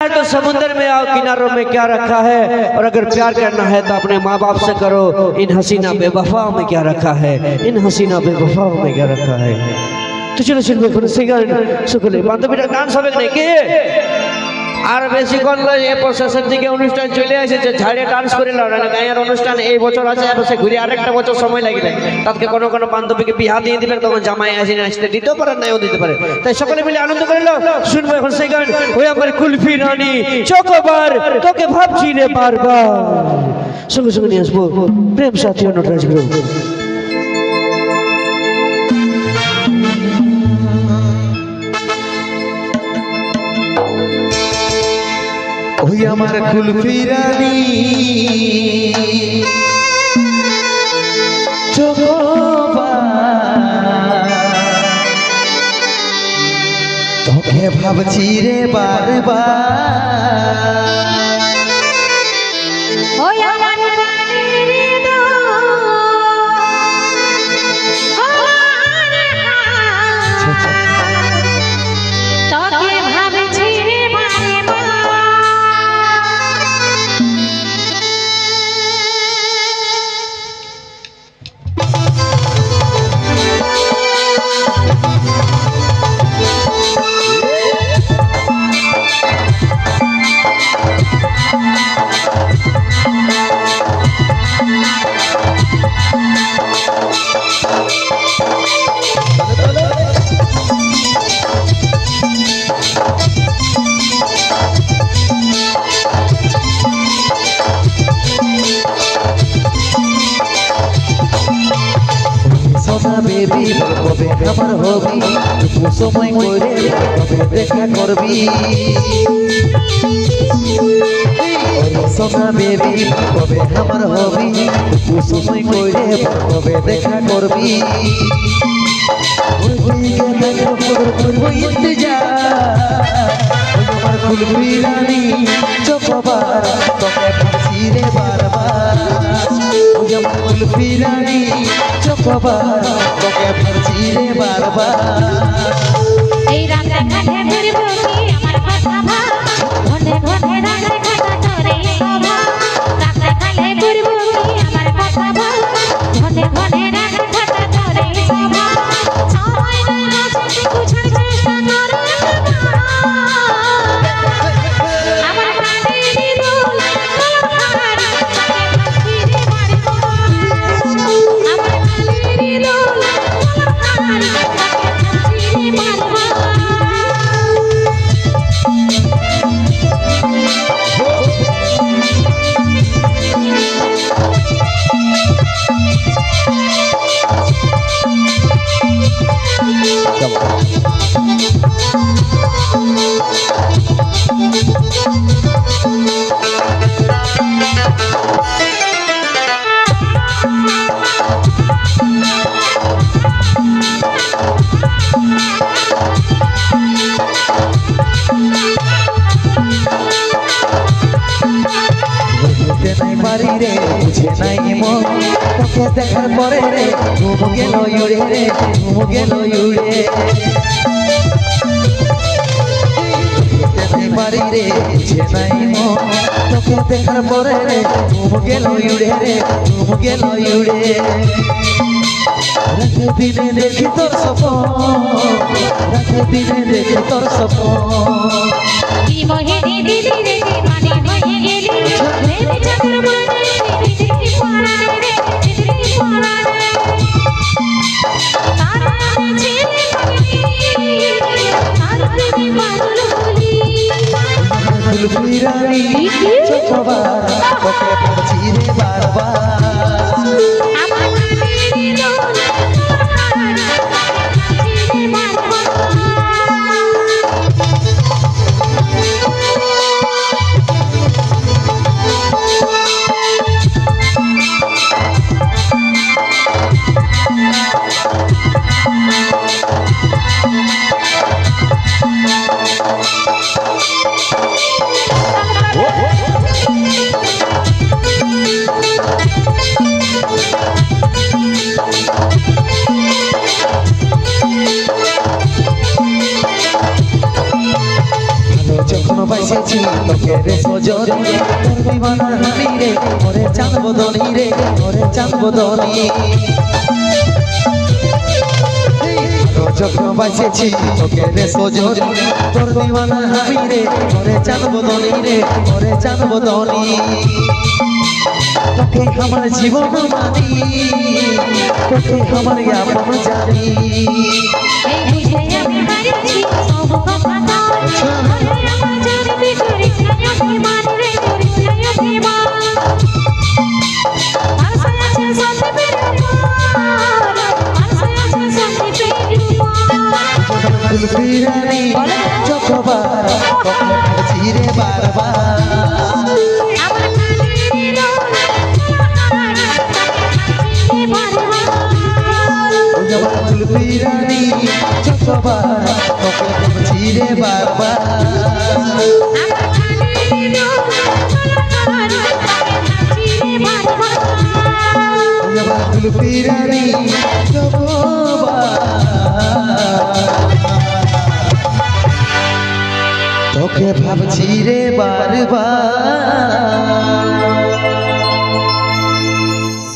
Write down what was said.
तो समुद्र में आओ, किनारों में क्या रखा है। और अगर प्यार करना है तो अपने माँ बाप से करो। इन हसीना बेवफाओं में क्या रखा है, इन हसीना बेवफाओं में क्या रखा है। तो चलो चलो কোনো সিগারেট সকলে বান্ধবীরা গান সবে নাকি আর বেশিক্ষণ নয়, এরপর শেষের দিকে অনুষ্ঠান চলে এসেছে। ঝাড়িয়ে ডান্স করে নাও, না গায়ের অনুষ্ঠান এই বছর আছে, এবার সে ঘুরে আরেকটা বছর সময় লাগবে। তাকে কোনো কোনো বান্ধবীকে বিয়া দিয়ে দিবে, তখন জামাই আসে আসতে দিতেও পারে, নাও দিতে পারে। তাই সকলে মিলে আনন্দ করে নাও। শুনবো এখন সেই গান, ওই আমার কুলফি রানী চকোবার তোকে ভাবছি রে বারবার। সঙ্গে সঙ্গে নিয়ে আসবো প্রেম সাথী নটরাজ গ্রুপ। ওই আমার কুলফি রানী তোকে ভাবছি রে বারবার। বেবি কবে আমার হবি, সময় করে কবে দেখা করবি। সোনা বেবি কবে আমার হবি, সময় করে কবে দেখা করবি। আমার কুলফি রানী চকোবার তোকে ভাবছি রে বারবার। আমার কুলফি রানী চকোবার তোকে ভাবছি রে বারবার। এই রাতে ঘাটে ঘুরবো কি আমার কথা ভাব, ঘটে ঘটে রাতে ঘাটা তোরে সভা। রাতে খালে ঘুরবো কি আমার কথা ভাব, ঘটে ঘটে রাতে ঘাটা তোরে সভা। সময় নাই রাতে বুঝার চেষ্টা করে আমার প্রাণেরই দোল আমার ফিরে বাড়বো। আমার প্রাণেরই দোল আমার ফিরে বাড়বো। বাড়ি রে বুঝে নাই মন, তোকে দেখার পরে রে ঘুম গেল উড়ে রে, ঘুম গেল উড়ে। বাড়ি রে বুঝে নাই মন, তোকে দেখার পরে রে ঘুম গেল উড়ে রে, ঘুম গেল উড়ে। রাতে দিনে দেখি তোর স্বপ্ন, রাতে দিনে দেখি তোর স্বপ্ন। কি মোহিনী দিদি রে দিবানি হয়ে গেলি, প্রেমে চাকর বনে দিদি পড়া রে, দিদি পড়া রে। তারা ছেলে পাগলি, আর প্রেমে পাগল হলি। কুলফি রানী চকোবার তোকে ভাবছি রে বারবার। আমার প্রাণেরই দোল আমার ফিরে বাড়বো। বাসেছি তোকে রে সজন তোর দিবানা আমি রে ওরে চাঁদ বদনি রে ওরে চাঁদ বদনি যখন বাসেছি তোকে রে সজন তোর দিবানা আমি রে ওরে চাঁদ বদনি রে ওরে চাঁদ বদনি তোকে আমার জীবন মানি তোকে আমার আপন জানি এই বুঝে আমি হারিয়েছি সব কথা তোর ঘরে আমার জানবি করিস না অভিমান রে করিস না অভিমান আশা আছে সন্দীপের উপর আশা আছে সন্দীপের উপর ফিরানি যতবার তোকে ভাবছি রে বারবার আমার কানের ফুল ফিরানি যতবার তোকে ভাবছি রে বারবার ফুল ফিরানি যতবার তোকে ভাবছি রে বারবার